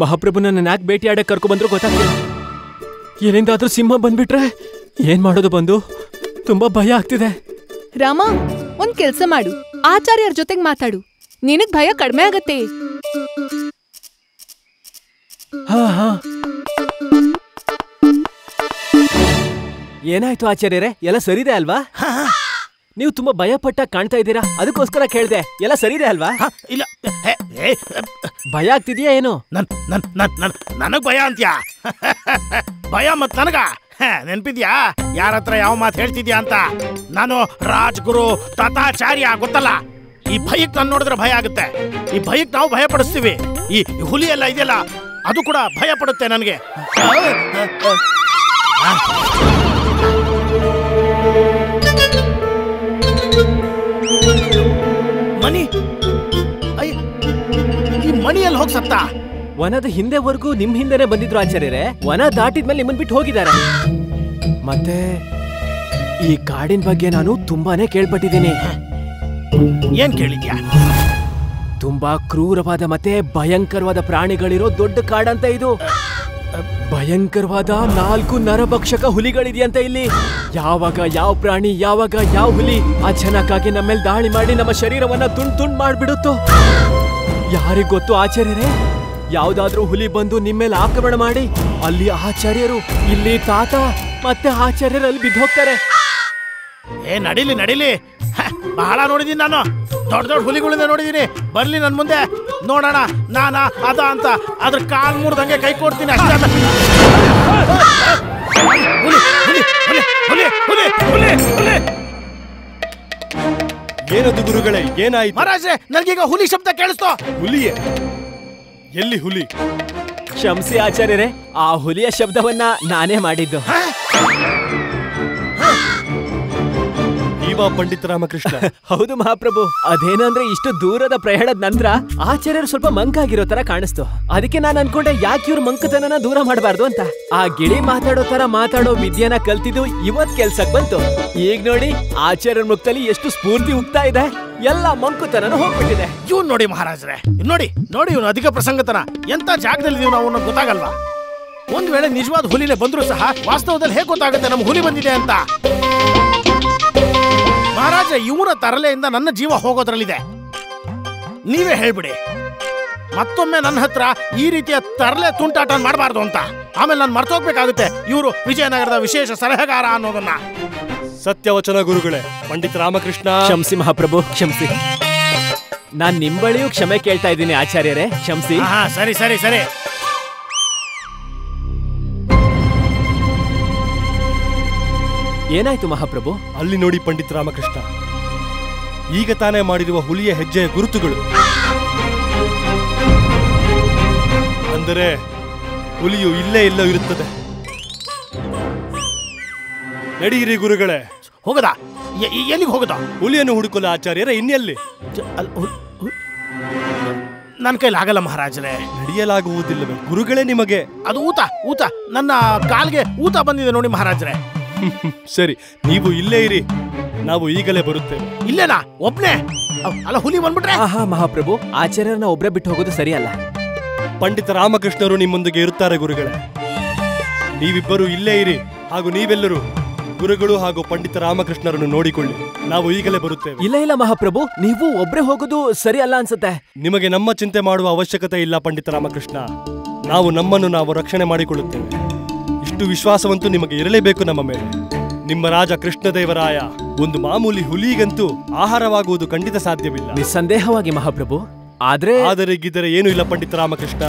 ಮಹಾಪ್ರಭು ನನ್ನ ಯಾಕೆ ಭೇಟಿ ಆಡಕ್ಕೆ ಕರ್ಕೊ ಬಂದ್ರು ಗೊತ್ತಾಗ್ತಿಲ್ಲ. ಏನಿಂದಾದ್ರೂ ಸಿಂಹ ಬಂದ್ಬಿಟ್ರೆ ಏನ್ ಮಾಡೋದು ಬಂದು? ತುಂಬಾ ಭಯ ಆಗ್ತಿದೆ. ರಾಮ, ಒಂದ್ ಕೆಲ್ಸ ಮಾಡು, ಆಚಾರ್ಯರ ಜೊತೆಗ್ ಮಾತಾಡು, ನಿನಗ್ ಭಯ ಕಡಿಮೆ ಆಗತ್ತೆ. ಏನಾಯ್ತು ಆಚಾರ್ಯರೇ, ಎಲ್ಲ ಸರಿದೆ ಅಲ್ವಾ? ನೀವು ತುಂಬಾ ಭಯ ಪಟ್ಟ ಕಾಣ್ತಾ ಇದ್ದೀರಾ, ಅದಕ್ಕೋಸ್ಕರ ಕೇಳ್ದೆ. ಎಲ್ಲ ಸರಿದೆ ಅಲ್ವಾ? ಇಲ್ಲ, ಭಯ ಆಗ್ತಿದ್ಯಾ ಏನು? ನನಗ್ ಭಯ ಅಂತ್ಯಾ? ಭಯ ಮತ್ ನನಗ ನೆನ್ಪಿದ್ಯಾ? ಯಾರ ಹತ್ರ ಯಾವ ಮಾತು ಹೇಳ್ತಿದ್ಯಾ ಅಂತ? ನಾನು ರಾಜ್ಗುರು ತಾತಾಚಾರ್ಯ, ಗೊತ್ತಲ್ಲ? ಈ ಭಯಕ್ಕೆ ನಾನು ನೋಡಿದ್ರೆ ಭಯ ಆಗುತ್ತೆ. ಈ ಭಯಕ್ಕೆ ನಾವು ಭಯ ಪಡಿಸ್ತೀವಿ. ಈ ಹುಲಿ ಎಲ್ಲ ಇದೆಯಲ್ಲ, ಅದು ಕೂಡ ಭಯ ಪಡುತ್ತೆ ನನಗೆ. ಮಣಿ, ಈ ಮಣಿಯಲ್ಲಿ ಹೋಗ್ ಸತ್ತ? ವನದ ಹಿಂದೆವರೆಗೂ ನಿಮ್ ಹಿಂದೆನೆ ಬಂದಿದ್ರು ಆಚಾರ್ಯರೇ. ವನ ದಾಟಿದ್ಮೇಲೆ ನಿಮ್ಮನ್ ಬಿಟ್ಟು ಹೋಗಿದ್ದಾರೆ. ಮತ್ತೆ ಈ ಕಾಡಿನ ಬಗ್ಗೆ ನಾನು ತುಂಬಾನೇ ಕೇಳ್ಪಟ್ಟಿದ್ದೀನಿ. ಏನ್ ಕೇಳಿದ್ಯಾ? ತುಂಬಾ ಕ್ರೂರವಾದ ಮತ್ತೆ ಭಯಂಕರವಾದ ಪ್ರಾಣಿಗಳಿರೋ ದೊಡ್ಡ ಕಾಡಂತ ಇದು. ಭಯಂಕರವಾದ 4 ನರಭಕ್ಷಕ ಹುಲಿಗಳಿದೆಯಂತ ಇಲ್ಲಿ. ಯಾವಾಗ ಯಾವ ಪ್ರಾಣಿ, ಯಾವಾಗ ಯಾವ ಹುಲಿ ಅಚಾನಕ್ಕಾಗಿ ನಮ್ಮೇಲೆ ದಾಳಿ ಮಾಡಿ ನಮ್ಮ ಶರೀರವನ್ನ ತುಂಡ್ ಮಾಡ್ಬಿಡುತ್ತೋ ಯಾರಿಗ್ ಗೊತ್ತು ಆಚಾರ್ಯರೇ? ಯಾವ್ದಾದ್ರೂ ಹುಲಿ ಬಂದು ನಿಮ್ಮೇಲೆ ಆಕ್ರಮಣ ಮಾಡಿ ಅಲ್ಲಿ ಆಚಾರ್ಯರು, ಇಲ್ಲಿ ತಾತ ಮತ್ತೆ ಆಚಾರ್ಯರಲ್ಲಿ ಬಿದ್ದೋಗ್ತಾರೆ. ನಡೀಲಿ, ಬಹಳ ನೋಡಿದೀನಿ ನಾನು. ದೊಡ್ಡ ಹುಲಿಗಳಿಂದ ನೋಡಿದೀನಿ. ಬರ್ಲಿ ನನ್ ಮುಂದೆ ನೋಡೋಣ, ನಾನಾ ಅದ ಅಂತ ಅದ್ರ ಕಾಲ್ ಮುರ್ದಂಗೆ ಕೈ ಕೊಡ್ತೀನಿ ಅಷ್ಟೇ. ಏನದು ಗುರುಗಳೇ, ಏನಾಯ್ತು? ಮಹಾರಾಜೆ, ನನಗೀಗ ಹುಲಿ ಶಬ್ದ ಕೇಳಿಸ್ತೋ. ಹುಲಿಯೇ? ಎಲ್ಲಿ ಹುಲಿ? ಕ್ಷಮಿಸಿ ಆಚಾರ್ಯರೇ, ಆ ಹುಲಿಯ ಶಬ್ದವನ್ನ ನಾನೇ ಮಾಡಿದ್ದು. ಪಂಡಿತ ರಾಮಕೃಷ್ಣ? ಹೌದು ಮಹಾಪ್ರಭು. ಅದೇನಂದ್ರೆ ಇಷ್ಟು ದೂರದ ಪ್ರಯಾಣದ ನಂತರ ಆಚಾರ್ಯರು ಸ್ವಲ್ಪ ಮಂಕಾಗಿರೋ ತರ ಕಾಣಿಸ್ತು. ಅದಕ್ಕೆ ನಾನು ಅನ್ಕೊಂಡೆ ಯಾಕೆ ಇವ್ರ ಮಂಕತನನ ದೂರ ಮಾಡಬಾರ್ದು ಅಂತ. ಆ ಗಿಳಿ ಮಾತಾಡೋ ತರ ಮಾತಾಡೋ ವಿದ್ಯೆನ ಕಲ್ತಿದ್ದು ಇವತ್ ಕೆಲ್ಸಕ್ ಬಂತು. ಈಗ ನೋಡಿ ಆಚಾರ್ಯರ ಮುಖದಲ್ಲಿ ಎಷ್ಟು ಸ್ಫೂರ್ತಿ ಉಗ್ತಾ ಇದೆ. ಎಲ್ಲ ಮಂಕುತನನು ಹೋಗ್ಬಿಟ್ಟಿದೆ. ಇವ್ನು ನೋಡಿ ಮಹಾರಾಜ್ರೆ, ನೋಡಿ ಇವನು ಅಧಿಕ ಪ್ರಸಂಗತನ. ಎಂತ ಜಾಗದಲ್ಲಿ ನೀವು ನಾವು ಗೊತ್ತಾಗಲ್ವಾ? ಒಂದ್ ವೇಳೆ ನಿಜವಾದ ಹುಲಿನೇ ಬಂದ್ರು ಸಹ ವಾಸ್ತವದಲ್ಲಿ ಹೇಗೆ ಗೊತ್ತಾಗುತ್ತೆ ನಮ್ ಹುಲಿ ಬಂದಿದೆ ಅಂತ? ಮಹಾರಾಜ, ಇವರ ತರಲೆಯಿಂದ ನನ್ನ ಜೀವ ಹೋಗೋದ್ರಲ್ಲಿದೆ. ನೀವೇ ಹೇಳ್ಬಿಡಿ, ಮತ್ತೊಮ್ಮೆ ನನ್ನ ಹತ್ರ ಈ ರೀತಿಯ ತರಲೆ ತುಂಟಾಟ ಮಾಡಬಾರ್ದು ಅಂತ. ಆಮೇಲೆ ನಾನು ಮರ್ತೋಗ್ಬೇಕಾಗುತ್ತೆ ಇವರು ವಿಜಯನಗರದ ವಿಶೇಷ ಸಲಹೆಗಾರ ಅನ್ನೋದನ್ನ. ಸತ್ಯವಚನ ಗುರುಗಳೇ. ಪಂಡಿತ ರಾಮಕೃಷ್ಣ, ಕ್ಷಮಿಸಿ ಮಹಾಪ್ರಭು, ಕ್ಷಮಿಸಿ. ನಾನ್ ನಿಮ್ ಬಳಿಯೂ ಕ್ಷಮೆ ಕೇಳ್ತಾ ಇದ್ದೀನಿ ಆಚಾರ್ಯರೇ, ಕ್ಷಮಿಸಿ. ಸರಿ. ಏನಾಯ್ತು ಮಹಾಪ್ರಭು? ಅಲ್ಲಿ ನೋಡಿ ಪಂಡಿತ ರಾಮಕೃಷ್ಣ, ಈಗ ತಾನೇ ಮಾಡಿರುವ ಹುಲಿಯ ಹೆಜ್ಜೆಯ ಗುರುತುಗಳು. ಅಂದರೆ ಹುಲಿಯು ಇಲ್ಲೇ ಎಲ್ಲೋ ಇರುತ್ತದೆ. ನಡೀರಿ ಗುರುಗಳೇ. ಹೋಗದಾ? ಎಲ್ಲಿಗೆ ಹೋಗದ? ಹುಲಿಯನ್ನು ಹುಡುಕಲು ಆಚಾರ್ಯರ ಇನ್ನೆಲ್ಲಿ? ನನ್ನ ಕೈಲಿ ಆಗಲ್ಲ ಮಹಾರಾಜರೇ. ನಡೆಯಲಾಗುವುದಿಲ್ಲವೇ ಗುರುಗಳೇ ನಿಮಗೆ? ಅದು ಊತ ನನ್ನ ಕಾಲ್ಗೆ ಊತ ಬಂದಿದೆ ನೋಡಿ ಮಹಾರಾಜರೇ. ಸರಿ, ನೀವು ಇಲ್ಲೇ ಇರಿ, ನಾವು ಈಗಲೇ ಬರುತ್ತೇವೆ. ಇಲ್ಲೇನಾ? ಒಬ್ನೇ? ಅಲ್ಲ, ಹುಲಿ ಬಂದ್ಬಿಟ್ರೆ? ಮಹಾಪ್ರಭು, ಆಚಾರ್ಯರನ್ನ ಒಬ್ರೇ ಬಿಟ್ಟು ಹೋಗೋದು ಸರಿಯಲ್ಲ. ಪಂಡಿತ ರಾಮಕೃಷ್ಣರು ನಿಮ್ಮೊಂದಿಗೆ ಇರುತ್ತಾರೆ ಗುರುಗಳೇ. ನೀವಿಬ್ಬರು ಇಲ್ಲೇ ಇರಿ, ಹಾಗೂ ನೀವೆಲ್ಲರೂ ಗುರುಗಳು ಹಾಗೂ ಪಂಡಿತ ರಾಮಕೃಷ್ಣರನ್ನು ನೋಡಿಕೊಳ್ಳಿ. ನಾವು ಈಗಲೇ ಬರುತ್ತೇವೆ. ಇಲ್ಲ ಮಹಾಪ್ರಭು, ನೀವು ಒಬ್ರೇ ಹೋಗೋದು ಸರಿ ಅಲ್ಲ ಅನ್ಸುತ್ತೆ. ನಿಮಗೆ ನಮ್ಮ ಚಿಂತೆ ಮಾಡುವ ಅವಶ್ಯಕತೆ ಇಲ್ಲ ಪಂಡಿತ ರಾಮಕೃಷ್ಣ. ನಾವು ನಮ್ಮನ್ನು ನಾವು ರಕ್ಷಣೆ ಮಾಡಿಕೊಳ್ಳುತ್ತೇವೆ. ಇಷ್ಟು ವಿಶ್ವಾಸವಂತೂ ನಿಮಗೆ ಇರಲೇಬೇಕು ನಮ್ಮ ಮೇಲೆ. ನಿಮ್ಮ ರಾಜ ಕೃಷ್ಣದೇವರಾಯ ಒಂದು ಮಾಮೂಲಿ ಹುಲಿಗಂತೂ ಆಹಾರವಾಗುವುದು ಖಂಡಿತ ಸಾಧ್ಯವಿಲ್ಲ. ನಿಸ್ಸಂದೇಹವಾಗಿ ಮಹಾಪ್ರಭು. ಆದರೆ ಗಿದ್ದರೆ ಏನೂ ಇಲ್ಲ ಪಂಡಿತ ರಾಮಕೃಷ್ಣ.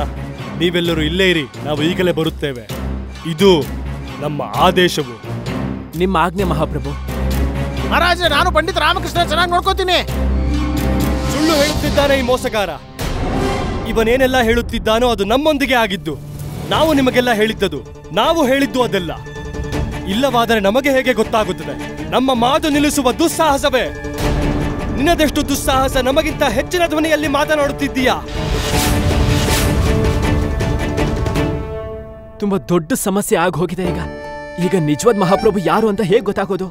ನೀವೆಲ್ಲರೂ ಇಲ್ಲೇ ಇರಿ, ನಾವು ಈಗಲೇ ಬರುತ್ತೇವೆ. ಇದು ನಮ್ಮ ಆದೇಶವು. ನಿಮ್ಮ ಆಜ್ಞೆ ಮಹಾಪ್ರಭು. ಮಹಾರಾಜ, ನಾನು ಪಂಡಿತ ರಾಮಕೃಷ್ಣ ಚೆನ್ನಾಗಿ ನೋಡ್ಕೋತೀನಿ. ಸುಳ್ಳು ಹೇಳುತ್ತಿದ್ದಾನೆ ಈ ಮೋಸಗಾರ. ಇವನೇನೆಲ್ಲ ಹೇಳುತ್ತಿದ್ದಾನೋ ಅದು ನಮ್ಮೊಂದಿಗೆ ಆಗಿದ್ದು. ನಾವು ನಿಮಗೆಲ್ಲ ಹೇಳಿದ್ದದು, ನಾವು ಹೇಳಿದ್ದು ಅದೆಲ್ಲ. ಇಲ್ಲವಾದರೆ ನಮಗೆ ಹೇಗೆ ಗೊತ್ತಾಗುತ್ತದೆ? ನಮ್ಮ ಮಾತು ನಿಲ್ಲಿಸುವ ದುಸ್ಸಾಹಸವೇ. ನಿನ್ನದೆಷ್ಟು ದುಸ್ಸಾಹಸ ನಮಗಿಂತ ಹೆಚ್ಚಿನ ಧ್ವನಿಯಲ್ಲಿ ಮಾತನಾಡುತ್ತಿದ್ದೀಯಾ? ತುಂಬಾ ದೊಡ್ಡ ಸಮಸ್ಯೆ ಆಗೋಗಿದೆ. ಈಗ ನಿಜವಾದ ಮಹಾಪ್ರಭು ಯಾರು ಅಂತ ಹೇಗೆ ಗೊತ್ತಾಗೋದು?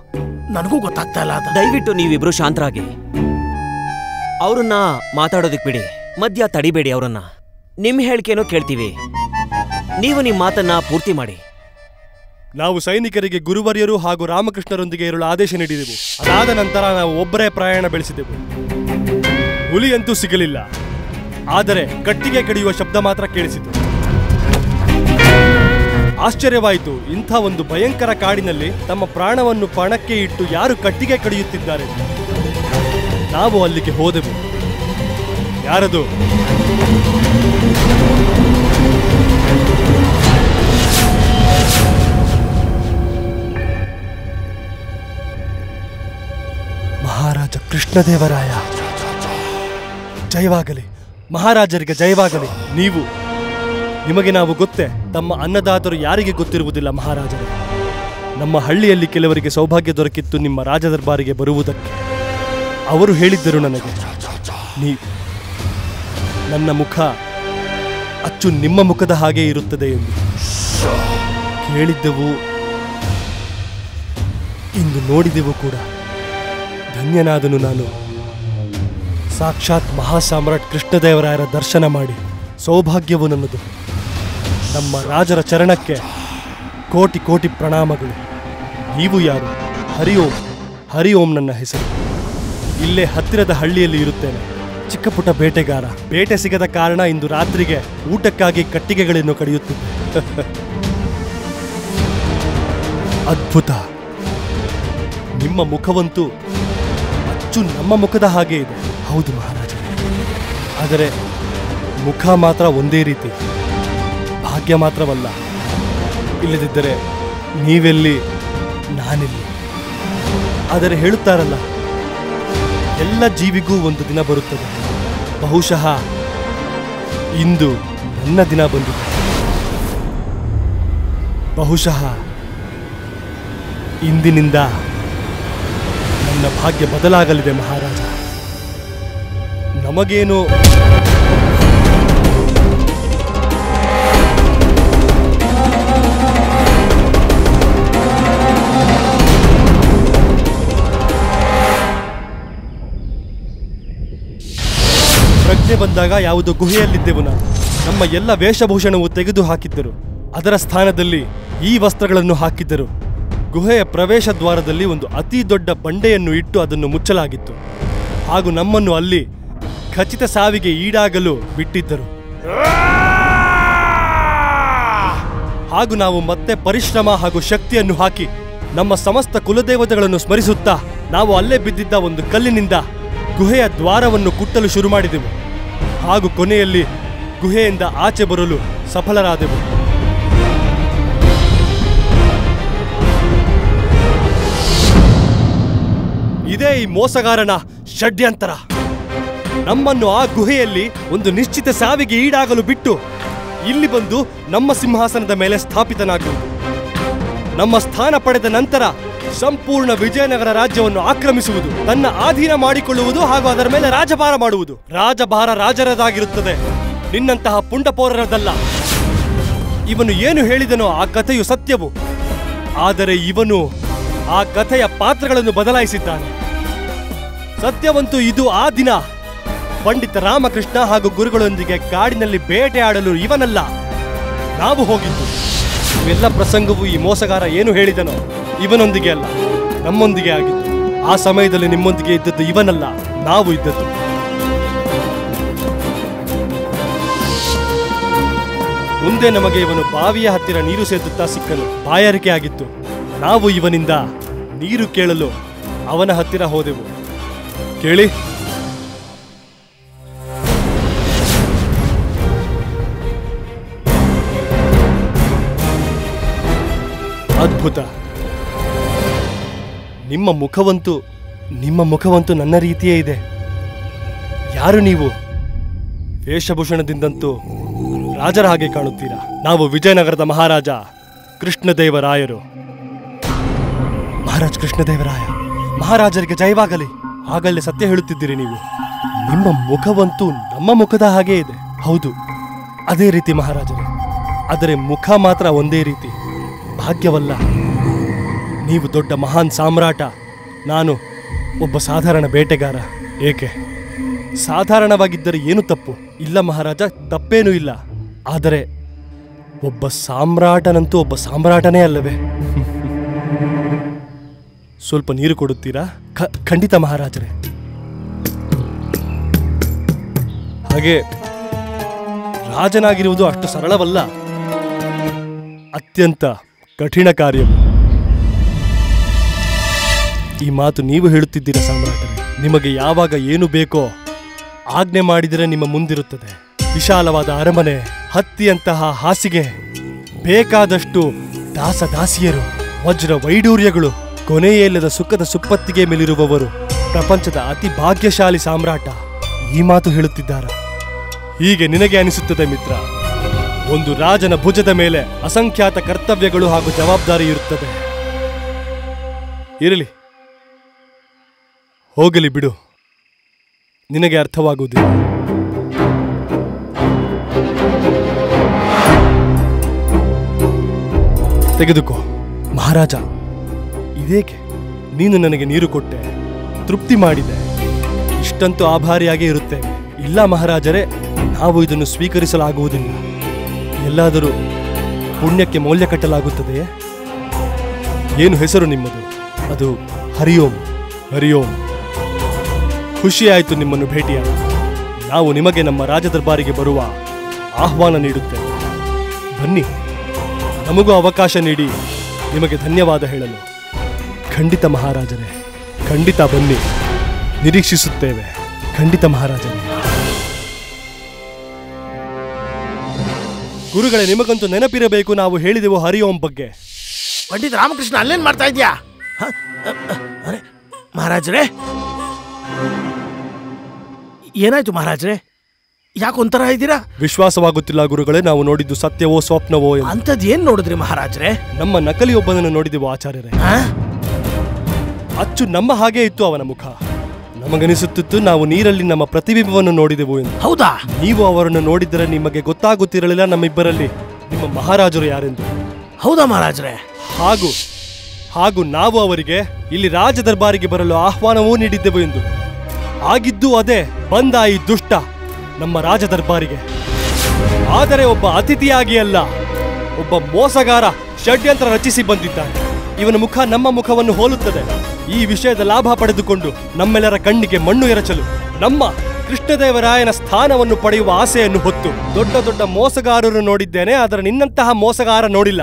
ನನಗೂ ಗೊತ್ತಾಗ್ತಾ ಇಲ್ಲ. ದಯವಿಟ್ಟು ನೀವಿಬ್ರು ಶಾಂತರಾಗಿ. ಅವ್ರನ್ನ ಮಾತಾಡೋದಿಕ್ ಬಿಡಿ, ಮಧ್ಯ ತಡಿಬೇಡಿ. ಅವ್ರನ್ನ ನಿಮ್ ಹೇಳಿಕೆನೋ ಕೇಳ್ತೀವಿ. ನೀವು ನಿಮ್ಮ ಮಾತನ್ನ ಪೂರ್ತಿ ಮಾಡಿ. ನಾವು ಸೈನಿಕರಿಗೆ ಗುರುವರ್ಯರು ಹಾಗೂ ರಾಮಕೃಷ್ಣರೊಂದಿಗೆ ಇರಲು ಆದೇಶ ನೀಡಿದೆವು. ಅದಾದ ನಂತರ ನಾವು ಒಬ್ಬರೇ ಪ್ರಯಾಣ ಬೆಳೆಸಿದೆವು. ಹುಲಿಯಂತೂ ಸಿಗಲಿಲ್ಲ, ಆದರೆ ಕಟ್ಟಿಗೆ ಕಡಿಯುವ ಶಬ್ದ ಮಾತ್ರ ಕೇಳಿಸಿತು. ಆಶ್ಚರ್ಯವಾಯಿತು, ಇಂಥ ಒಂದು ಭಯಂಕರ ಕಾಡಿನಲ್ಲಿ ತಮ್ಮ ಪ್ರಾಣವನ್ನು ಪಣಕ್ಕೆ ಇಟ್ಟು ಯಾರು ಕಟ್ಟಿಗೆ ಕಡಿಯುತ್ತಿದ್ದಾರೆ. ನಾವು ಅಲ್ಲಿಗೆ ಹೋದೆವು. ಯಾರದು? ಮಹಾರಾಜ ಕೃಷ್ಣದೇವರಾಯ. ಜಯವಾಗಲಿ ಮಹಾರಾಜರಿಗೆ, ಜಯವಾಗಲಿ. ನಿಮಗೆ ನಾವು ಗೊತ್ತೇ. ತಮ್ಮ ಅನ್ನದಾತರು ಯಾರಿಗೆ ಗೊತ್ತಿರುವುದಿಲ್ಲ ಮಹಾರಾಜರೇ. ನಮ್ಮ ಹಳ್ಳಿಯಲ್ಲಿ ಕೆಲವರಿಗೆ ಸೌಭಾಗ್ಯ ದೊರಕಿತ್ತು ನಿಮ್ಮ ರಾಜದರ್ಬಾರಿಗೆ ಬರುವುದಕ್ಕೆ. ಅವರು ಹೇಳಿದ್ದರು ನನಗೆ, ನನ್ನ ಮುಖ ಅಚ್ಚು ನಿಮ್ಮ ಮುಖದ ಹಾಗೆ ಇರುತ್ತದೆ ಎಂದು. ಕೇಳಿದ್ದೆವು, ಇಂದು ನೋಡಿದೆವು ಕೂಡ. ಧನ್ಯನಾದನು ನಾನು. ಸಾಕ್ಷಾತ್ ಮಹಾಸಾಮ್ರಾಟ್ ಕೃಷ್ಣದೇವರಾಯರ ದರ್ಶನ ಮಾಡಿ ಸೌಭಾಗ್ಯವು ನನ್ನದು. ನಮ್ಮ ರಾಜರ ಚರಣಕ್ಕೆ ಕೋಟಿ ಕೋಟಿ ಪ್ರಣಾಮಗಳು. ನೀವು ಯಾರು? ಹರಿ ಓಂ ನನ್ನ ಹೆಸರು. ಇಲ್ಲೇ ಹತ್ತಿರದ ಹಳ್ಳಿಯಲ್ಲಿ ಇರುತ್ತೇನೆ. ಚಿಕ್ಕ ಪುಟ್ಟ ಬೇಟೆಗಾರ. ಬೇಟೆ ಸಿಗದ ಕಾರಣ ಇಂದು ರಾತ್ರಿಗೆ ಊಟಕ್ಕಾಗಿ ಕಟ್ಟಿಗೆಗಳನ್ನು ಕಡಿಯುತ್ತಿದ್ದೆ. ಅದ್ಭುತ. ನಿಮ್ಮ ಮುಖವಂತೂ ಅಚ್ಚು ನಮ್ಮ ಮುಖದ ಹಾಗೆ ಇದೆ. ಹೌದು ಮಹಾರಾಜ, ಆದರೆ ಮುಖ ಮಾತ್ರ ಒಂದೇ ರೀತಿ. ಭಾಗ್ಯ ಮಾತ್ರವಲ್ಲ. ಇಲ್ಲದಿದ್ದರೆ ನೀವೆಲ್ಲಿ, ನಾನೆಲ್ಲಿ? ಆದರೆ ಹೇಳುತ್ತಾರಲ್ಲ, ಎಲ್ಲ ಜೀವಿಗೂ ಒಂದು ದಿನ ಬರುತ್ತದೆ. ಬಹುಶಃ ಇಂದು ನನ್ನ ದಿನ ಬಂದಿದೆ. ಬಹುಶಃ ಇಂದಿನಿಂದ ನನ್ನ ಭಾಗ್ಯ ಬದಲಾಗಲಿದೆ ಮಹಾರಾಜ. ನಮಗೇನು ಪ್ರಜ್ಞೆ ಬಂದಾಗ ಯಾವುದೋ ಗುಹೆಯಲ್ಲಿದ್ದೆವು ನಾವು. ನಮ್ಮ ಎಲ್ಲ ವೇಷಭೂಷಣವು ತೆಗೆದು ಹಾಕಿದ್ದರು. ಅದರ ಸ್ಥಾನದಲ್ಲಿ ಈ ವಸ್ತ್ರಗಳನ್ನು ಹಾಕಿದ್ದರು. ಗುಹೆಯ ಪ್ರವೇಶ ದ್ವಾರದಲ್ಲಿ ಒಂದು ಅತಿ ದೊಡ್ಡ ಬಂಡೆಯನ್ನು ಇಟ್ಟು ಅದನ್ನು ಮುಚ್ಚಲಾಗಿತ್ತು. ಹಾಗೂ ನಮ್ಮನ್ನು ಅಲ್ಲಿ ಖಚಿತ ಸಾವಿಗೆ ಈಡಾಗಲು ಬಿಟ್ಟಿದ್ದರು. ಹಾಗೂ ನಾವು ಮತ್ತೆ ಪರಿಶ್ರಮ ಹಾಗೂ ಶಕ್ತಿಯನ್ನು ಹಾಕಿ ನಮ್ಮ ಸಮಸ್ತ ಕುಲದೇವತೆಗಳನ್ನು ಸ್ಮರಿಸುತ್ತಾ ನಾವು ಅಲ್ಲೇ ಬಿದ್ದಿದ್ದ ಒಂದು ಕಲ್ಲಿನಿಂದ ಗುಹೆಯ ದ್ವಾರವನ್ನು ಕುಟ್ಟಲು ಶುರು ಮಾಡಿದೆವು. ಹಾಗೂ ಕೊನೆಯಲ್ಲಿ ಗುಹೆಯಿಂದ ಆಚೆ ಬರಲು ಸಫಲರಾದೆವು. ಇದೇ ಈ ಮೋಸಗಾರನ ಷಡ್ಯಂತರ. ನಮ್ಮನ್ನು ಆ ಗುಹೆಯಲ್ಲಿ ಒಂದು ನಿಶ್ಚಿತ ಸಾವಿಗೆ ಈಡಾಗಲು ಬಿಟ್ಟು ಇಲ್ಲಿ ಬಂದು ನಮ್ಮ ಸಿಂಹಾಸನದ ಮೇಲೆ ಸ್ಥಾಪಿತನಾಗುವುದು. ನಮ್ಮ ಸ್ಥಾನ ಪಡೆದ ನಂತರ ಸಂಪೂರ್ಣ ವಿಜಯನಗರ ರಾಜ್ಯವನ್ನು ಆಕ್ರಮಿಸುವುದು, ತನ್ನ ಆಧೀನ ಮಾಡಿಕೊಳ್ಳುವುದು ಹಾಗೂ ಅದರ ಮೇಲೆ ರಾಜಭಾರ ಮಾಡುವುದು. ರಾಜಭಾರ ರಾಜರದಾಗಿರುತ್ತದೆ, ನಿನ್ನಂತಹ ಪುಂಡಪೌರರದಲ್ಲ. ಇವನು ಏನು ಹೇಳಿದನೋ ಆ ಕಥೆಯು ಸತ್ಯವು. ಆದರೆ ಇವನು ಆ ಕಥೆಯ ಪಾತ್ರಗಳನ್ನು ಬದಲಾಯಿಸಿದ್ದಾನೆ. ಸತ್ಯವಂತೂ ಇದು ಆ ದಿನ ಪಂಡಿತ ರಾಮಕೃಷ್ಣ ಹಾಗೂ ಗುರುಗಳೊಂದಿಗೆ ಕಾಡಿನಲ್ಲಿ ಬೇಟೆಯಾಡಲು ಇವನಲ್ಲ, ನಾವು ಹೋಗಿದ್ದು. ಇವೆಲ್ಲ ಪ್ರಸಂಗವು ಈ ಮೋಸಗಾರ ಏನು ಹೇಳಿದನೋ ಇವನೊಂದಿಗೆ ಅಲ್ಲ, ನಮ್ಮೊಂದಿಗೆ ಆಗಿತ್ತು. ಆ ಸಮಯದಲ್ಲಿ ನಿಮ್ಮೊಂದಿಗೆ ಇದ್ದದ್ದು ಇವನಲ್ಲ, ನಾವು ಇದ್ದದ್ದು. ಮುಂದೆ ನಮಗೆ ಇವನು ಬಾವಿಯ ಹತ್ತಿರ ನೀರು ಸೇದುತ್ತಾ ಸಿಕ್ಕನು. ಬಾಯಾರಿಕೆ ಆಗಿತ್ತು. ನಾವು ಇವನಿಂದ ನೀರು ಕೇಳಲು ಅವನ ಹತ್ತಿರ ಹೋದೆವು. ಕೇಳಿ, ಅದ್ಭುತ. ನಿಮ್ಮ ಮುಖವಂತೂ ನನ್ನ ರೀತಿಯೇ ಇದೆ. ಯಾರು ನೀವು? ವೇಷಭೂಷಣದಿಂದಂತೂ ರಾಜರ ಹಾಗೆ ಕಾಣುತ್ತೀರಾ. ನಾವು ವಿಜಯನಗರದ ಮಹಾರಾಜ ಕೃಷ್ಣದೇವರಾಯರು. ಮಹಾರಾಜ ಕೃಷ್ಣದೇವರಾಯ, ಮಹಾರಾಜರಿಗೆ ಜಯವಾಗಲಿ. ಆಗಲೇ ಸತ್ಯ ಹೇಳುತ್ತಿದ್ದೀರಿ ನೀವು. ನಿಮ್ಮ ಮುಖವಂತೂ ನಮ್ಮ ಮುಖದ ಹಾಗೆ ಇದೆ. ಹೌದು, ಅದೇ ರೀತಿ ಮಹಾರಾಜರೇ. ಆದರೆ ಮುಖ ಮಾತ್ರ ಒಂದೇ ರೀತಿ. ಭಾಗ್ಯವಲ್ಲ. ನೀವು ದೊಡ್ಡ ಮಹಾನ್ ಸಾಮ್ರಾಟ, ನಾನು ಒಬ್ಬ ಸಾಧಾರಣ ಬೇಟೆಗಾರ. ಏಕೆ ಸಾಧಾರಣವಾಗಿದ್ದರೆ ಏನು ತಪ್ಪು? ಇಲ್ಲ ಮಹಾರಾಜ, ತಪ್ಪೇನೂ ಇಲ್ಲ. ಆದರೆ ಒಬ್ಬ ಸಾಮ್ರಾಟನಂತೂ ಒಬ್ಬ ಸಾಮ್ರಾಟನೇ ಅಲ್ಲವೇ? ಸ್ವಲ್ಪ ನೀರು ಕೊಡುತ್ತೀರಾ? ಖಂಡಿತ ಮಹಾರಾಜರೇ. ಹಾಗೆ ರಾಜನಾಗಿರುವುದು ಅಷ್ಟು ಸರಳವಲ್ಲ, ಅತ್ಯಂತ ಕಠಿಣ ಕಾರ್ಯವು. ಈ ಮಾತು ನೀವು ಹೇಳುತ್ತಿದ್ದೀರಾ ಸಾಮ್ರಾಟರೇ. ನಿಮಗೆ ಯಾವಾಗ ಏನು ಬೇಕೋ ಆಜ್ಞೆ ಮಾಡಿದರೆ ನಿಮ್ಮ ಮುಂದಿರುತ್ತದೆ. ವಿಶಾಲವಾದ ಅರಮನೆ, ಹತ್ತಿಯಂತಹ ಹಾಸಿಗೆ, ಬೇಕಾದಷ್ಟು ದಾಸದಾಸಿಯರು, ವಜ್ರ ವೈಡೂರ್ಯಗಳು, ಕೊನೆಯೇ ಇಲ್ಲದ ಸುಖದ ಸುಪ್ಪತ್ತಿಗೆ ಮೇಲಿರುವವರು, ಪ್ರಪಂಚದ ಅತಿ ಭಾಗ್ಯಶಾಲಿ ಸಾಮ್ರಾಟ ಈ ಮಾತು ಹೇಳುತ್ತಿದ್ದಾರ? ಹೀಗೆ ನಿನಗೆ ಅನಿಸುತ್ತದೆ ಮಿತ್ರ. ಒಂದು ರಾಜನ ಭುಜದ ಮೇಲೆ ಅಸಂಖ್ಯಾತ ಕರ್ತವ್ಯಗಳು ಹಾಗೂ ಜವಾಬ್ದಾರಿ ಇರುತ್ತದೆ. ಇರಲಿ, ಹೋಗಲಿ ಬಿಡು, ನಿನಗೆ ಅರ್ಥವಾಗುವುದಿಲ್ಲ. ತೆಗೆದುಕೋ ಮಹಾರಾಜ. ಇದೇಕೆ? ನೀನು ನನಗೆ ನೀರು ಕೊಟ್ಟೆ, ತೃಪ್ತಿ ಮಾಡಿದೆ, ಇಷ್ಟಂತೂ ಆಭಾರಿಯಾಗೇ ಇರುತ್ತೇವೆ. ಇಲ್ಲ ಮಹಾರಾಜರೇ, ನಾವು ಇದನ್ನು ಸ್ವೀಕರಿಸಲಾಗುವುದಿಲ್ಲ. ಎಲ್ಲಾದರೂ ಪುಣ್ಯಕ್ಕೆ ಮೌಲ್ಯ ಕಟ್ಟಲಾಗುತ್ತದೆಯೇ? ಏನು ಹೆಸರು ನಿಮ್ಮದು? ಅದು ಹರಿಯೋಂ. ಹರಿಯೋಂ. ಖುಷಿಯಾಯಿತು ನಿಮ್ಮನ್ನು ಭೇಟಿಯಾಗಿ. ನಾವು ನಿಮಗೆ ನಮ್ಮ ರಾಜದರ್ಬಾರಿಗೆ ಬರುವ ಆಹ್ವಾನ ನೀಡುತ್ತೇವೆ. ಬನ್ನಿ, ನಮಗೂ ಅವಕಾಶ ನೀಡಿ ನಿಮಗೆ ಧನ್ಯವಾದ ಹೇಳಲು. ಖಂಡಿತ ಮಹಾರಾಜರೇ, ಖಂಡಿತ ಬನ್ನಿ, ನಿರೀಕ್ಷಿಸುತ್ತೇವೆ. ಖಂಡಿತ ಮಹಾರಾಜರೇ. ಗುರುಗಳೇ, ನಿಮಗಂತೂ ನೆನಪಿರಬೇಕು, ನಾವು ಹೇಳಿದೆವು ಹರಿಯೋಂ ಬಗ್ಗೆ. ಪಂಡಿತ ರಾಮಕೃಷ್ಣ, ಅಲ್ಲೇನ್ ಮಾಡ್ತಾ ಇದ್ಯಾ? ಮಹಾರಾಜರೇ, ಏನಾಯ್ತು ಮಹಾರಾಜರೇ? ಯಾಕೊಂಥರ ಇದ್ದೀರಾ? ವಿಶ್ವಾಸವಾಗುತ್ತಿಲ್ಲ ಗುರುಗಳೇ, ನಾವು ನೋಡಿದ್ದು ಸತ್ಯವೋ ಸ್ವಪ್ನವೋ ಎಂದು. ಅಂಥದ್ದು ಏನ್ ನೋಡಿದ್ರಿ ಮಹಾರಾಜರೇ? ನಮ್ಮ ನಕಲಿಯೊಬ್ಬನನ್ನು ನೋಡಿದೆವು ಆಚಾರ್ಯರೇ. ಅಚ್ಚು ನಮ್ಮ ಹಾಗೆ ಇತ್ತು ಅವನ ಮುಖ. ನಮಗನಿಸುತ್ತಿತ್ತು ನಾವು ನೀರಲ್ಲಿ ನಮ್ಮ ಪ್ರತಿಬಿಂಬವನ್ನು ನೋಡಿದೆವು ಎಂದು. ಹೌದಾ? ನೀವು ಅವರನ್ನು ನೋಡಿದರೆ ನಿಮಗೆ ಗೊತ್ತಾಗುತ್ತಿರಲಿಲ್ಲ ನಮ್ಮಿಬ್ಬರಲ್ಲಿ ನಿಮ್ಮ ಮಹಾರಾಜರು ಯಾರೆಂದು. ಹೌದಾ ಮಹಾರಾಜರೇ? ಹಾಗೂ ನಾವು ಅವರಿಗೆ ಇಲ್ಲಿ ರಾಜ ದರ್ಬಾರಿಗೆ ಬರಲು ಆಹ್ವಾನವೂ ನೀಡಿದ್ದೆವು ಎಂದು. ಆಗಿದ್ದು ಅದೇ, ಬಂದ ಈ ದುಷ್ಟ ನಮ್ಮ ರಾಜ ದರ್ಬಾರಿಗೆ. ಆದರೆ ಒಬ್ಬ ಅತಿಥಿಯಾಗಿ ಅಲ್ಲ, ಒಬ್ಬ ಮೋಸಗಾರ ಷಡ್ಯಂತ್ರ ರಚಿಸಿ ಬಂದಿದ್ದಾನೆ. ಇವನ ಮುಖ ನಮ್ಮ ಮುಖವನ್ನು ಹೋಲುತ್ತದೆ. ಈ ವಿಷಯದ ಲಾಭ ಪಡೆದುಕೊಂಡು ನಮ್ಮೆಲ್ಲರ ಕಣ್ಣಿಗೆ ಮಣ್ಣು ಎರಚಲು, ನಮ್ಮ ಕೃಷ್ಣದೇವರಾಯನ ಸ್ಥಾನವನ್ನು ಪಡೆಯುವ ಆಸೆಯನ್ನು ಹೊತ್ತು ದೊಡ್ಡ ದೊಡ್ಡ ಮೋಸಗಾರರು ನೋಡಿದ್ದೇನೆ, ಆದರೆ ನಿನ್ನಂತಹ ಮೋಸಗಾರ ನೋಡಿಲ್ಲ.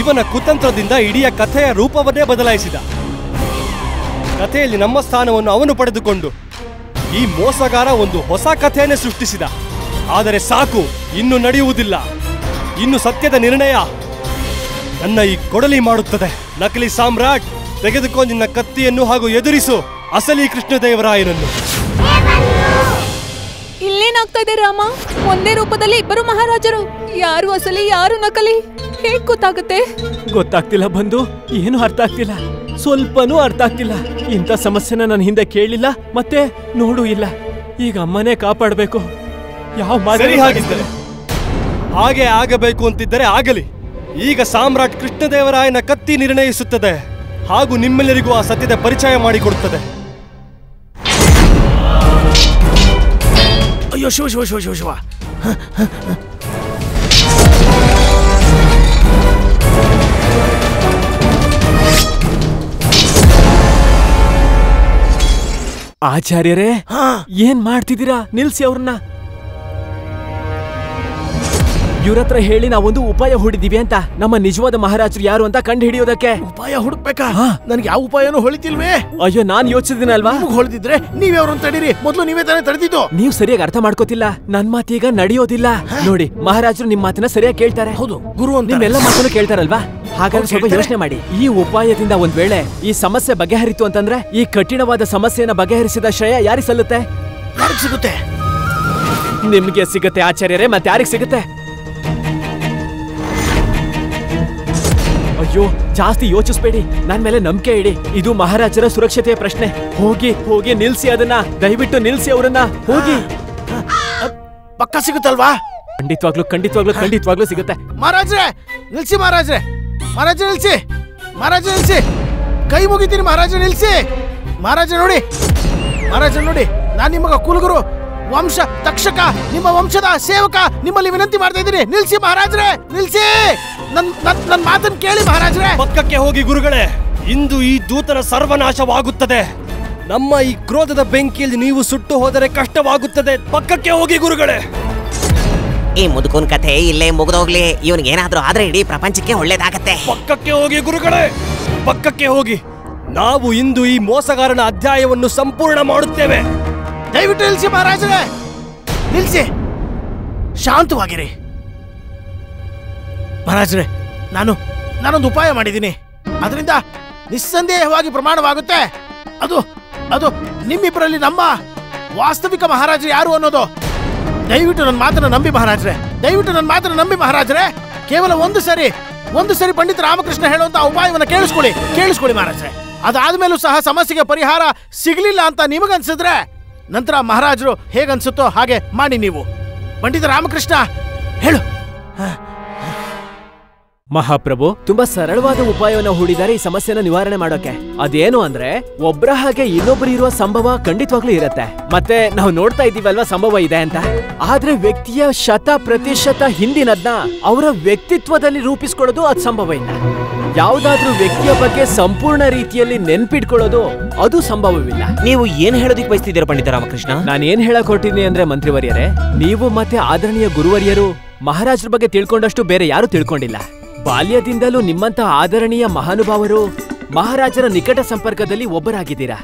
ಇವನ ಕುತಂತ್ರದಿಂದ ಇಡೀ ಕಥೆಯ ರೂಪವನ್ನೇ ಬದಲಾಯಿಸಿದ. ಕಥೆಯಲ್ಲಿ ನಮ್ಮ ಸ್ಥಾನವನ್ನು ಅವನು ಪಡೆದುಕೊಂಡು ಈ ಮೋಸಗಾರ ಒಂದು ಹೊಸ ಕಥೆಯನ್ನೇ ಸೃಷ್ಟಿಸಿದ. ಆದರೆ ಸಾಕು, ಇನ್ನು ನಡೆಯುವುದಿಲ್ಲ. ಇನ್ನು ಸತ್ಯದ ನಿರ್ಣಯ ನನ್ನ ಈ ಕೊಡಲಿ ಮಾಡುತ್ತದೆ. ನಕಲಿ ಸಾಮ್ರಾಟ್, ತೆಗೆದುಕೋ ನಿನ್ನ ಕತ್ತಿಯನ್ನು ಹಾಗೂ ಎದುರಿಸು ಅಸಲಿ ಕೃಷ್ಣದೇವರಾಯನನ್ನು. ಇಲ್ಲೇನಾಗ್ತಾ ಇದೆ ರಾಮ? ಒಂದೇ ರೂಪದಲ್ಲಿ ಇಬ್ಬರು ಮಹಾರಾಜರು. ಯಾರು ಅಸಲಿ, ಯಾರು ನಕಲಿ ಹೇಗ್ ಗೊತ್ತಾಗುತ್ತೆ? ಗೊತ್ತಾಗ್ತಿಲ್ಲ ಬಂಧು, ಏನು ಅರ್ಥ ಆಗ್ತಿಲ್ಲ, ಸ್ವಲ್ಪನೂ ಅರ್ಥ ಆಗ್ತಿಲ್ಲ. ಇಂಥ ಸಮಸ್ಯೆನ ನಾನು ಹಿಂದೆ ಕೇಳಿಲ್ಲ, ಮತ್ತೆ ನೋಡೂ ಇಲ್ಲ. ಈಗ ಅಮ್ಮನೇ ಕಾಪಾಡಬೇಕು. ಸರಿ, ಹಾಗಿದ್ದರೆ ಹಾಗೆ ಆಗಬೇಕು ಅಂತಿದ್ದರೆ ಆಗಲಿ. ಈಗ ಸಾಮ್ರಾಟ್ ಕೃಷ್ಣದೇವರಾಯನ ಕತ್ತಿ ನಿರ್ಣಯಿಸುತ್ತದೆ ಹಾಗೂ ನಿಮ್ಮೆಲ್ಲರಿಗೂ ಆ ಸತ್ಯದ ಪರಿಚಯ ಮಾಡಿಕೊಡುತ್ತದೆ. ಅಯ್ಯೋ ಶಿವ ಶಿವ ಶಿವ ಶಿವ ಶಿವ. ಆಚಾರ್ಯರೇ, ಏನ್ ಮಾಡ್ತಿದ್ದೀರಾ? ನಿಲ್ಸಿ ಅವ್ರನ್ನ. ಇವ್ರತ್ರ ಹೇಳಿ ನಾವೊಂದು ಉಪಾಯ ಹುಡಿದೀವಿ ಅಂತ, ನಮ್ಮ ನಿಜವಾದ ಮಹಾರಾಜರು ಯಾರು ಅಂತ ಕಂಡು ಹಿಡಿಯೋದಕ್ಕೆ. ಉಪಾಯ ಹುಡುಕ್ಬೇಕಾ? ನನ್ಗೆ ಯಾವ ಉಪಾಯನೂ ಹೊಳಿತಿಲ್ವೇ? ಅಯ್ಯೋ, ನಾನ್ ಯೋಚಿಸಿದಿನಲ್ವಾ? ಹೊಳಿತಿದ್ರೆ ನೀವೇ ಅವ್ರನ್ನ ತಡೀರಿ. ಮೊದ್ಲು ನೀವೇ ತಾನೇ ತಡೆದಿದ್ದು. ನೀವು ಸರಿಯಾಗಿ ಅರ್ಥ ಮಾಡ್ಕೋತಿಲ್ಲ. ನನ್ ಮಾತೀಗ ನಡೆಯೋದಿಲ್ಲ. ನೋಡಿ, ಮಹಾರಾಜರು ನಿಮ್ ಮಾತನ್ನ ಸರಿಯಾಗಿ ಕೇಳ್ತಾರೆ. ಹೌದು, ಗುರು ಅಂತ ನಿಮ್ಮೆಲ್ಲ ಮಾತನ್ನು ಕೇಳ್ತಾರಲ್ವಾ? ಹಾಗಾದ್ರೆ ಸ್ವಲ್ಪ ಯೋಚನೆ ಮಾಡಿ. ಈ ಉಪಾಯದಿಂದ ಒಂದ್ ವೇಳೆ ಈ ಸಮಸ್ಯೆ ಬಗೆಹರಿತು ಅಂತಂದ್ರೆ, ಈ ಕಠಿಣವಾದ ಸಮಸ್ಯೆಯನ್ನ ಬಗೆಹರಿಸಿದ ಶ್ರೇಯ ಯಾರಿಗೆ ಸಲ್ಲುತ್ತೆ? ಯಾರಿಗೆ ಸಿಗುತ್ತೆ? ನಿಮ್ಗೆ ಸಿಗುತ್ತೆ ಆಚಾರ್ಯರೇ, ಮತ್ತೆ ಯಾರಿಗೆ ಸಿಗುತ್ತೆ? ಅಯ್ಯೋ, ಜಾಸ್ತಿ ಯೋಚಿಸ್ಬೇಡಿ, ನನ್ ಮೇಲೆ ನಂಬಿಕೆ ಇಡಿ. ಇದು ಮಹಾರಾಜರ ಸುರಕ್ಷತೆಯ ಪ್ರಶ್ನೆ. ಹೋಗಿ ಹೋಗಿ ನಿಲ್ಸಿ ಅದನ್ನ, ದಯವಿಟ್ಟು ನಿಲ್ಸಿ ಅವರನ್ನ. ಹೋಗಿ. ಪಕ್ಕ ಸಿಗುತ್ತಲ್ವಾ? ಖಂಡಿತವಾಗ್ಲು ಖಂಡಿತವಾಗ್ಲು ಖಂಡಿತವಾಗ್ಲು ಸಿಗುತ್ತೆ. ಮಹಾರಾಜ್ರೆ ನಿಲ್ಸಿ, ಮಹಾರಾಜ್ರೆ, ಮಹಾರಾಜ ನಿಲ್ಸಿ, ಮಹಾರಾಜ ನಿಲ್ಸಿ, ಕೈ ಮುಗಿತೀನಿ ಮಹಾರಾಜ ನಿಲ್ಸಿ. ಮಹಾರಾಜ ನೋಡಿ, ಮಹಾರಾಜ ನೋಡಿ, ನಾನು ನಿಮಗ ಕುಲಗುರು ವಂಶ ತಕ್ಷಕ ನಿಮ್ಮ ವಂಶದ ಸೇವಕ ನಿಮ್ಮಲ್ಲಿ ವಿನಂತಿ ಮಾಡ್ತಾ ಇದ್ದೀನಿ. ನಿಲ್ಸಿ ಮಹಾರಾಜ್ರೆ, ನಿಲ್ಸಿ. ನನ್ನ ಮಾತನ್ನು ಕೇಳಿ ಮಹಾರಾಜ್ರೆ. ಪಕ್ಕಕ್ಕೆ ಹೋಗಿ ಗುರುಗಳೇ. ಇಂದು ಈ ದೂತನ ಸರ್ವನಾಶವಾಗುತ್ತದೆ. ನಮ್ಮ ಈ ಕ್ರೋಧದ ಬೆಂಕಿಯಲ್ಲಿ ನೀವು ಸುಟ್ಟು ಹೋದರೆ ಕಷ್ಟವಾಗುತ್ತದೆ. ಪಕ್ಕಕ್ಕೆ ಹೋಗಿ ಗುರುಗಳೇ. ಈ ಮುದುಕನ್ ಕಥೆ ಇಲ್ಲೇ ಮುಗಿದೋಗ್ಲಿ. ಇವನಿಗೇನಾದ್ರೂ ಆದ್ರೆ ಇಡೀ ಪ್ರಪಂಚಕ್ಕೆ ಒಳ್ಳೇದಾಗತ್ತೆ. ಪಕ್ಕಕ್ಕೆ ಹೋಗಿ ಗುರುಗಳೇ, ಪಕ್ಕಕ್ಕೆ ಹೋಗಿ. ನಾವು ಇಂದು ಈ ಮೋಸಗಾರನ ಅಧ್ಯಾಯವನ್ನು ಸಂಪೂರ್ಣ ಮಾಡುತ್ತೇವೆ. ದಯವಿಟ್ಟು ನಿಲ್ಸಿ ಮಹಾರಾಜರೇ, ನಿಲ್ಸಿ. ಶಾಂತವಾಗಿರಿ ಮಹಾರಾಜರೇ. ನಾನೊಂದು ಉಪಾಯ ಮಾಡಿದ್ದೀನಿ. ಅದರಿಂದ ನಿಸ್ಸಂದೇಹವಾಗಿ ಪ್ರಮಾಣವಾಗುತ್ತೆ. ಅದು ನಿಮ್ಮಿಬ್ಬರಲ್ಲಿ ನಮ್ಮ ವಾಸ್ತವಿಕ ಮಹಾರಾಜರು ಯಾರು ಅನ್ನೋದು. ದಯವಿಟ್ಟು ನನ್ನ ಮಾತನ್ನು ನಂಬಿ ಮಹಾರಾಜರೇ, ದಯವಿಟ್ಟು ನನ್ನ ಮಾತನ್ನು ನಂಬಿ ಮಹಾರಾಜರೇ. ಕೇವಲ ಒಂದು ಸರಿ ಪಂಡಿತ ರಾಮಕೃಷ್ಣ ಹೇಳುವಂತ ಉಪಾಯವನ್ನು ಕೇಳಿಸ್ಕೊಳ್ಳಿ ಮಹಾರಾಜರೇ. ಅದಾದ್ಮೇಲೂ ಸಹ ಸಮಸ್ಯೆಗೆ ಪರಿಹಾರ ಸಿಗಲಿಲ್ಲ ಅಂತ ನಿಮಗನ್ಸಿದ್ರೆ ನಂತರ ಮಹಾರಾಜರು ಹೇಗನ್ಸುತ್ತೋ ಹಾಗೆ ಮಾಡಿ. ನೀವು ಪಂಡಿತ ರಾಮಕೃಷ್ಣ ಹೇಳು. ಮಹಾಪ್ರಭು ತುಂಬಾ ಸರಳವಾದ ಉಪಾಯವನ್ನು ಹೂಡಿದ್ದಾರೆ ಈ ಸಮಸ್ಯೆನ ನಿವಾರಣೆ ಮಾಡೋಕೆ. ಅದೇನು ಅಂದ್ರೆ ಒಬ್ಬರ ಹಾಗೆ ಇನ್ನೊಬ್ರು ಇರುವ ಸಂಭವ ಖಂಡಿತವಾಗ್ಲೂ ಇರತ್ತೆ. ಮತ್ತೆ ನಾವು ನೋಡ್ತಾ ಇದೀವಲ್ವಾ ಸಂಭವ ಇದೆ ಅಂತ. ಆದ್ರೆ ವ್ಯಕ್ತಿಯ 100% ಹಿಂದಿನದ್ನ ಅವರ ವ್ಯಕ್ತಿತ್ವದಲ್ಲಿ ರೂಪಿಸ್ಕೊಳ್ಳೋದು ಅದು ಸಂಭವ ಇಲ್ಲ. ಯಾವ್ದಾದ್ರೂ ವ್ಯಕ್ತಿಯ ಬಗ್ಗೆ ಸಂಪೂರ್ಣ ರೀತಿಯಲ್ಲಿ ನೆನ್ಪಿಟ್ಕೊಳ್ಳೋದು ಅದು ಸಂಭವವಿಲ್ಲ. ನೀವು ಏನ್ ಹೇಳೋದಿಕ್ ಬಯಸ್ತಿದ್ದೀರಾ ಪಂಡಿತ ರಾಮಕೃಷ್ಣ? ನಾನು ಏನ್ ಹೇಳಕ್ ಹೊರಟಿದ್ದೀನಿ ಅಂದ್ರೆ ಮಂತ್ರಿವರ್ಯರೇ, ನೀವು ಮತ್ತೆ ಆದರಣೀಯ ಗುರುವರ್ಯರು ಮಹಾರಾಜರ ಬಗ್ಗೆ ತಿಳ್ಕೊಂಡಷ್ಟು ಬೇರೆ ಯಾರು ತಿಳ್ಕೊಂಡಿಲ್ಲ. ಬಾಲ್ಯದಿಂದಲೂ ನಿಮ್ಮಂತ ಆದರಣೀಯ ಮಹಾನುಭಾವರು ಮಹಾರಾಜರ ನಿಕಟ ಸಂಪರ್ಕದಲ್ಲಿ ಒಬ್ಬರಾಗಿದ್ದೀರಾ.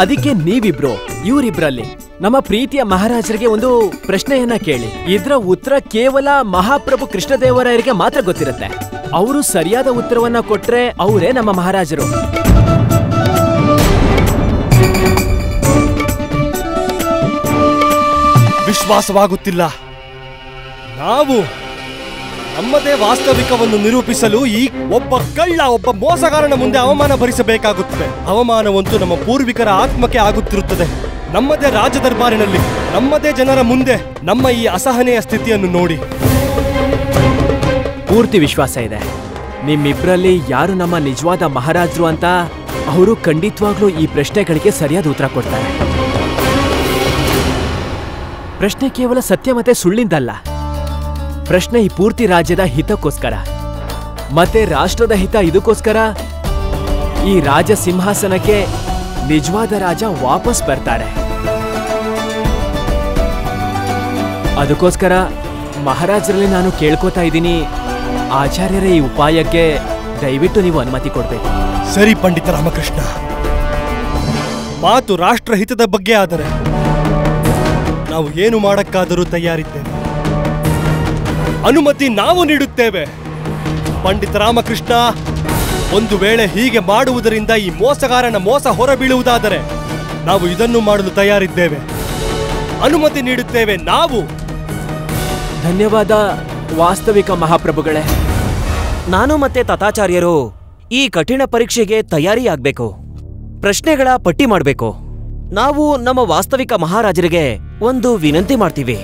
ಅದಕ್ಕೆ ನೀವಿಬ್ರು ಇವರಿಬ್ರಲ್ಲಿ ನಮ್ಮ ಪ್ರೀತಿಯ ಮಹಾರಾಜರಿಗೆ ಒಂದು ಪ್ರಶ್ನೆಯನ್ನ ಕೇಳಿ. ಇದ್ರ ಉತ್ತರ ಕೇವಲ ಮಹಾಪ್ರಭು ಕೃಷ್ಣದೇವರಾಯರಿಗೆ ಮಾತ್ರ ಗೊತ್ತಿರುತ್ತೆ. ಅವರು ಸರಿಯಾದ ಉತ್ತರವನ್ನ ಕೊಟ್ರೆ ಅವರೇ ನಮ್ಮ ಮಹಾರಾಜರು. ವಿಶ್ವಾಸವಾಗುತ್ತಿಲ್ಲ. ನಾವು ನಮ್ಮದೇ ವಾಸ್ತವಿಕವನ್ನು ನಿರೂಪಿಸಲು ಈ ಒಬ್ಬ ಮೋಸಗಾರನ ಮುಂದೆ ಅವಮಾನ ಭರಿಸಬೇಕಾಗುತ್ತದೆ. ಅವಮಾನವಂತೂ ನಮ್ಮ ಪೂರ್ವಿಕರ ಆತ್ಮಕ್ಕೆ ಆಗುತ್ತಿರುತ್ತದೆ. ನಮ್ಮದೇ ರಾಜದರ್ಬಾರಿನಲ್ಲಿ ನಮ್ಮದೇ ಜನರ ಮುಂದೆ ನಮ್ಮ ಈ ಅಸಹನೆಯ ಸ್ಥಿತಿಯನ್ನು ನೋಡಿ. ಪೂರ್ತಿ ವಿಶ್ವಾಸ ಇದೆ ನಿಮ್ಮಿಬ್ರಲ್ಲಿ ಯಾರು ನಮ್ಮ ನಿಜವಾದ ಮಹಾರಾಜರು ಅಂತ. ಅವರು ಖಂಡಿತವಾಗ್ಲೂ ಈ ಪ್ರಶ್ನೆಗಳಿಗೆ ಸರಿಯಾದ ಉತ್ತರ ಕೊಡ್ತಾರೆ. ಪ್ರಶ್ನೆ ಕೇವಲ ಸತ್ಯ ಮತ್ತೆ ಸುಳ್ಳಿಂದಲ್ಲ. ಪ್ರಶ್ನೆ ಈ ಪೂರ್ತಿ ರಾಜ್ಯದ ಹಿತಕ್ಕೋಸ್ಕರ ಮತ್ತೆ ರಾಷ್ಟ್ರದ ಹಿತ. ಇದಕ್ಕೋಸ್ಕರ ಈ ರಾಜ ಸಿಂಹಾಸನಕ್ಕೆ ನಿಜವಾದ ರಾಜ ವಾಪಸ್ ಬರ್ತಾರೆ. ಅದಕ್ಕೋಸ್ಕರ ಮಹಾರಾಜರಲ್ಲಿ ನಾನು ಕೇಳ್ಕೋತಾ ಇದ್ದೀನಿ, ಆಚಾರ್ಯರ ಈ ಉಪಾಯಕ್ಕೆ ದಯವಿಟ್ಟು ನೀವು ಅನುಮತಿ ಕೊಡ್ಬೇಕು. ಸರಿ ಪಂಡಿತ ರಾಮಕೃಷ್ಣ, ಮಾತು ರಾಷ್ಟ್ರಹಿತದ ಬಗ್ಗೆ ಆದರೆ ನಾವು ಏನು ಮಾಡಕ್ಕಾದರೂ ತಯಾರಿದ್ದೇವೆ. ಅನುಮತಿ ನಾವು ನೀಡುತ್ತೇವೆ. ಪಂಡಿತ ರಾಮಕೃಷ್ಣ, ಒಂದು ವೇಳೆ ಹೀಗೆ ಮಾಡುವುದರಿಂದ ಈ ಮೋಸಗಾರನ ಮೋಸ ಹೊರಬೀಳುವುದಾದರೆ ನಾವು ಇದನ್ನು ಮಾಡಲು ತಯಾರಿದ್ದೇವೆ. ಅನುಮತಿ ನೀಡುತ್ತೇವೆ ನಾವು. ಧನ್ಯವಾದ ವಾಸ್ತವಿಕ ಮಹಾಪ್ರಭುಗಳೇ. ನಾನು ಮತ್ತೆ ತಥಾಚಾರ್ಯರು ಈ ಕಠಿಣ ಪರೀಕ್ಷೆಗೆ ತಯಾರಿಯಾಗಬೇಕು. ಪ್ರಶ್ನೆಗಳ ಪಟ್ಟಿ ಮಾಡಬೇಕು. ನಾವು ನಮ್ಮ ವಾಸ್ತವಿಕ ಮಹಾರಾಜರಿಗೆ ಒಂದು ವಿನಂತಿ ಮಾಡ್ತೀವಿ.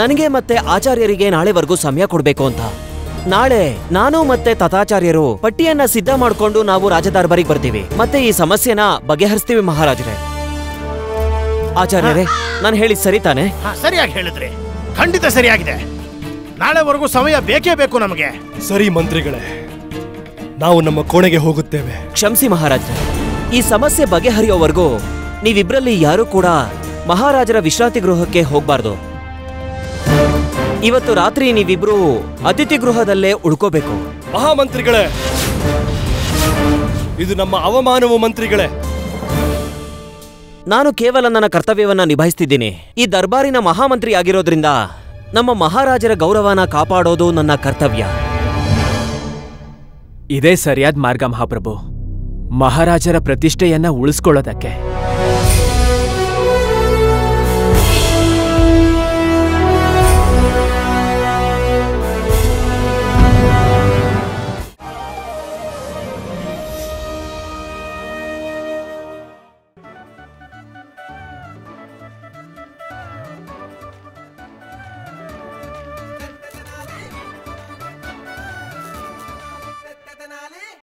ನನಗೆ ಮತ್ತೆ ಆಚಾರ್ಯರಿಗೆ ನಾಳೆವರೆಗೂ ಸಮಯ ಕೊಡ್ಬೇಕು ಅಂತ. ನಾಳೆ ನಾನು ಮತ್ತೆ ತಥಾಚಾರ್ಯರು ಪಟ್ಟಿಯನ್ನ ಸಿದ್ಧ ಮಾಡ್ಕೊಂಡು ನಾವು ರಾಜದರ್ಬಾರಿಗೆ ಬರ್ತೀವಿ. ಮತ್ತೆ ಈ ಸಮಸ್ಯೆನ ಬಗೆಹರಿಸ್ತೀವಿ ಮಹಾರಾಜರೇ. ಆಚಾರ್ಯರೇ, ನಾನು ಹೇಳಿ ಸರಿ ತಾನೆ? ಸರಿಯಾಗಿ ಹೇಳಿದ್ರಿ. ಖಂಡಿತ ಸರಿಯಾಗಿದೆ. ನಾಳೆವರೆಗೂ ಸಮಯ ಬೇಕೇ ಬೇಕು ನಮಗೆ. ಸರಿ ಮಂತ್ರಿಗಳೇ, ನಾವು ನಮ್ಮ ಕೋಣೆಗೆ ಹೋಗುತ್ತೇವೆ. ಕ್ಷಮಿಸಿ ಮಹಾರಾಜರೇ, ಈ ಸಮಸ್ಯೆ ಬಗೆಹರಿಯೋವರೆಗೂ ನೀವಿಬ್ರಲ್ಲಿ ಯಾರೂ ಕೂಡ ಮಹಾರಾಜರ ವಿಶ್ರಾಂತಿ ಗೃಹಕ್ಕೆ ಹೋಗ್ಬಾರ್ದು. ಇವತ್ತು ರಾತ್ರಿ ನೀವಿಬ್ರು ಅತಿಥಿ ಗೃಹದಲ್ಲೇ ಉಳ್ಕೋಬೇಕು. ಮಹಾಮಂತ್ರಿಗಳೇ, ಇದು ನಮ್ಮ ಅವಮಾನವು ಮಂತ್ರಿಗಳೇ. ನಾನು ಕೇವಲ ನನ್ನ ಕರ್ತವ್ಯವನ್ನ ನಿಭಾಯಿಸ್ತಿದ್ದೀನಿ. ಈ ದರ್ಬಾರಿನ ಮಹಾಮಂತ್ರಿ ಆಗಿರೋದ್ರಿಂದ ನಮ್ಮ ಮಹಾರಾಜರ ಗೌರವನ ಕಾಪಾಡೋದು ನನ್ನ ಕರ್ತವ್ಯ. ಇದೇ ಸರಿಯಾದ ಮಾರ್ಗ ಮಹಾಪ್ರಭು, ಮಹಾರಾಜರ ಪ್ರತಿಷ್ಠೆಯನ್ನ ಉಳಿಸ್ಕೊಳ್ಳೋದಕ್ಕೆ.